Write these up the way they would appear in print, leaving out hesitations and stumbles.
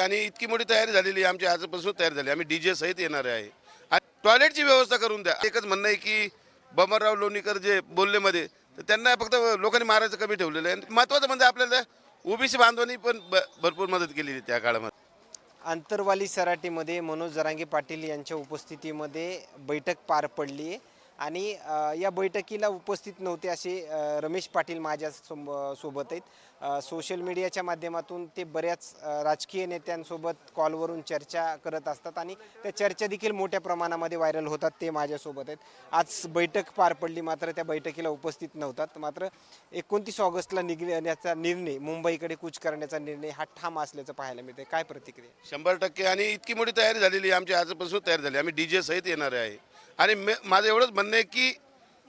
आणि इतकी मोठी तयारी झालेली आहे आमची, आजपासून तयारी झाली. आम्ही डीजे सहित येणार आहे आणि टॉयलेटची व्यवस्था करून द्या. एकच म्हणणं आहे की बमनराव लोणीकर जे बोलले मध्ये, तर त्यांना फक्त लोकांनी मारायचं कमी ठेवलेलं आहे. आणि महत्त्वाचं म्हणजे आपल्याला ओबीसी बांधवांनी पण भरपूर मदत केलेली त्या काळामध्ये. आंतरवाली सराटीमध्ये मनोज जरांगे पाटील यांच्या उपस्थितीमध्ये बैठक पार पडली आहे आणि या बैठकीला उपस्थित नव्हते असे रमेश पाटील माझ्या सोबत आहेत. सोशल मीडियाच्या माध्यमातून ते बऱ्याच राजकीय नेत्यांसोबत कॉलवरून चर्चा करत असतात आणि त्या चर्चा देखील मोठ्या प्रमाणामध्ये व्हायरल होतात. ते माझ्यासोबत आहेत. आज बैठक पार पडली, मात्र त्या बैठकीला उपस्थित नव्हतात. मात्र 29 ऑगस्टला निघण्याचा निर्णय, मुंबईकडे कूच करण्याचा निर्णय हा ठाम असल्याचं पाहायला मिळते. काय प्रतिक्रिया? 100% आणि इतकी मोठी तयारी झालेली आहे आमची, आजपासून तयारी झाली. आम्ही डीजे सहित येणार आहे आणि माझं एवढंच म्हणणं आहे की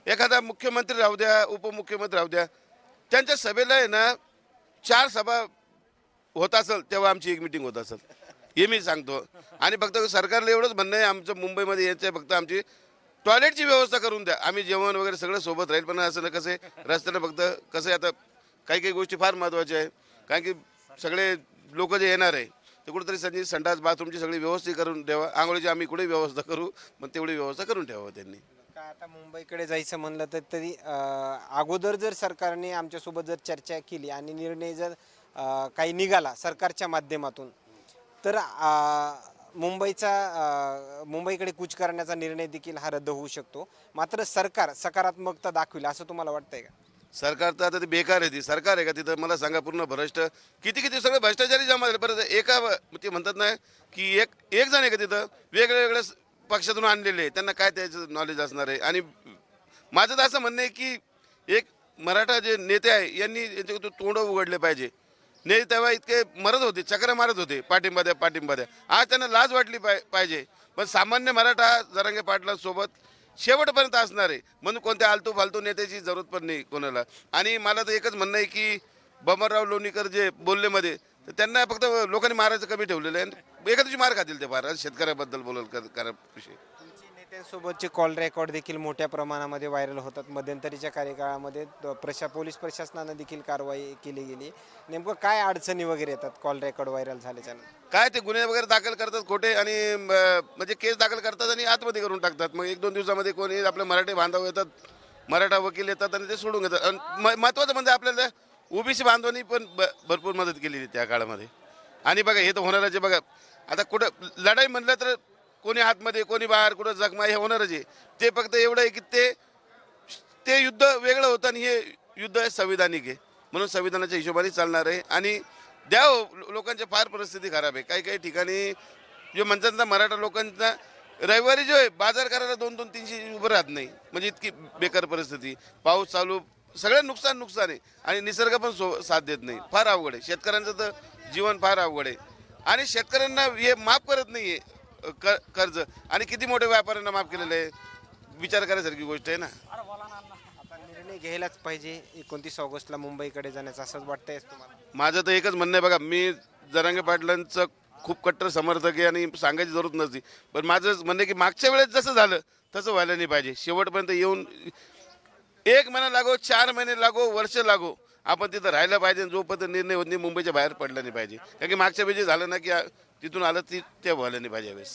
एखादा मुख्यमंत्री राहू द्या, उपमुख्यमंत्री राहू द्या, त्यांच्या सभेला आहे ना 4 सभा होत असेल तेव्हा आमची एक मिटिंग होत असेल, हे मी सांगतो. आणि फक्त सरकारला एवढंच म्हणणं आहे आमचं, मुंबईमध्ये यायचं आहे फक्त आमची टॉयलेटची व्यवस्था करून द्या. आम्ही जेवण वगैरे सगळं सोबत राहील, पण असं ना कसं आहे रस्त्यानं फक्त कसं आहे, आता काही काही गोष्टी फार महत्त्वाच्या आहे. कारण की सगळे लोक जे येणार आहे ते कुठेतरी संडास बाथरूमची सगळी व्यवस्थित करून ठेवा. आंघोळीची आम्ही कुठे व्यवस्था करू, पण तेवढी व्यवस्था करून ठेवावं त्यांनी. काय आता मुंबईकडे जायचं म्हणलं तर तरी अगोदर जर सरकारने आमच्यासोबत जर चर्चा केली आणि निर्णय जर काही निघाला सरकारच्या माध्यमातून, तर मुंबईकडे कूच करण्याचा निर्णय देखील हा रद्द होऊ शकतो. मात्र सरकार सकारात्मकता दाखविल असं तुम्हाला वाटतंय का? सरकार तर आता ते बेकार आहे. ती सरकार आहे का तिथं? मला सांगा. पूर्ण भ्रष्ट, किती किती सगळे भ्रष्टाचारी जमा झाले. परत एका ते म्हणतात ना की एक एक जण आहे का तिथं वेगळ्या वेगळ्या पक्षातून आणलेले, त्यांना काय त्याचं नॉलेज असणार आहे. आणि माझं तर असं म्हणणं आहे की एक मराठा जे नेते आहे यांनी याचे तोंड उघडले पाहिजे. नाही तेव्हा इतके मरत होते, चक्र मारत होते, पाठिंबा द्या पाठिंबा द्या. आज त्यांना लाज वाटली पाहिजे. पण सामान्य मराठा जरांगे पाटलांसोबत शेवटपर्यंत असणार आहे, म्हणून कोणत्या आलतू फालतू नेत्याची जरूरत पण नाही कोणाला. आणि मला तर एकच म्हणणं आहे की बमनराव लोणीकर जे बोलले मध्ये, तर त्यांना फक्त लोकांनी मारायचं कमी ठेवलेलं आहे. एका दिवशी मार खातील ते फार. शेतकऱ्याबद्दल बोलल विषय. तुमची नेत्यांसोबतचे कॉल रेकॉर्ड देखील मोठ्या प्रमाणामध्ये व्हायरल होतात. मध्यंतरीच्या कार्यकाळामध्ये पोलीस प्रशासनानं देखील कारवाई केली गेली. नेमकं काय अडचणी वगैरे येतात कॉल रेकॉर्ड व्हायरल झाल्याच्या? काय ते गुन्हे वगैरे दाखल करतात खोटे, आणि म्हणजे केस दाखल करतात आणि आतमध्ये करून टाकतात. मग 1-2 दिवसामध्ये कोणी आपले मराठी बांधव येतात, मराठा वकील येतात आणि ते सोडून घेतात. आणि महत्त्वाचं म्हणजे आपल्याला ओबीसी बांधवांनी पण भरपूर मदत केलेली त्या काळामध्ये. आणि बघा हे तर होणारच आहे. बघा आता कुठं लढाई म्हणलं तर कोणी आतमध्ये कोणी बाहेर, कुठं जखमा, हे होणारच आहे. ते फक्त एवढं आहे की ते युद्ध वेगळं होतं आणि हे युद्ध संविधानिक आहे, म्हणून संविधानाच्या हिशोबाने चालणार आहे. आणि द्या लोकांची फार परिस्थिती खराब आहे. काही काही ठिकाणी जे म्हणतात ना मराठा लोकांचा रविवारी जो आहे बाजार करायला 200-300 उभं राहत नाही, म्हणजे इतकी बेकार परिस्थिती. पाऊस चालू, सगळं नुकसान आहे. आणि निसर्ग पण साथ देत नाही. फार अवघड आहे. शेतकऱ्यांचं तर जीवन फार अवघड आहे. आणि शेतकऱ्यांना हे माफ करत नाही आहे कर्ज, आणि किती मोठ्या व्यापाऱ्यांना माफ केलेलं आहे. विचार करायसारखी गोष्ट आहे ना. आता निर्णय घ्यायलाच पाहिजे 29 ऑगस्टला मुंबईकडे जाण्याचं, असंच वाटतंय तुम्हाला? माझं तर एकच म्हणणं आहे. बघा मी जरांगे पाटलांचं खूप कट्टर समर्थक आहे आणि सांगायची जरूरत नसती. पण माझं म्हणणं आहे की मागच्या वेळेस जसं झालं तसं व्हायला नाही पाहिजे. शेवटपर्यंत येऊन 1 महिना लागो, 4 महिने लागो, वर्ष लागो, आपण तिथं राहायला पाहिजे. जोपर्यंत निर्णय होत नाही मुंबईच्या बाहेर पडला नाही पाहिजे. कारण की मागच्या वेळी झालं ना की तिथून आलं ते व्हायला नाही पाहिजे यावेळेस.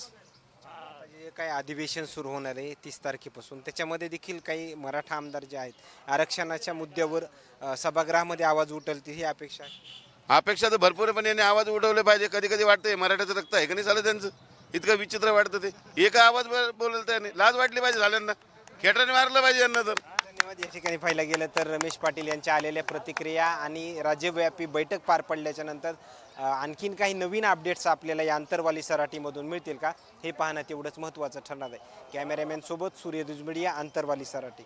आता जे काही अधिवेशन सुरू होणार आहे 30 तारखेपासून, त्याच्यामध्ये देखील काही मराठा आमदार जे आहेत आरक्षणाच्या मुद्द्यावर सभागृहामध्ये आवाज उठवतील ही अपेक्षा आहे. अपेक्षा तर भरपूर आहे, पण यांनी आवाज उठवले पाहिजे. कधी कधी वाटतंय मराठ्याचं रक्त आहे का नाही झालं त्यांचं, इतकं विचित्र वाटतं ते. एका आवाज बोललं त्याने लाज वाटली पाहिजे झाल्यांना, खेटराने मारलं पाहिजे यांना. तर धन्यवाद. या ठिकाणी पाहिलं गेलं तर रमेश पाटील यांच्या आलेल्या प्रतिक्रिया आणि राज्यव्यापी बैठक पार पडल्याच्या नंतर आणखीन काही नवीन अपडेट्स आपल्याला या आंतरवाली सराटीमधून मिळतील का, हे पाहणं तेवढंच महत्त्वाचं ठरणार आहे. कॅमेरामॅन सोबत सूर्य दुजमिडिया, आंतरवाली सराटी.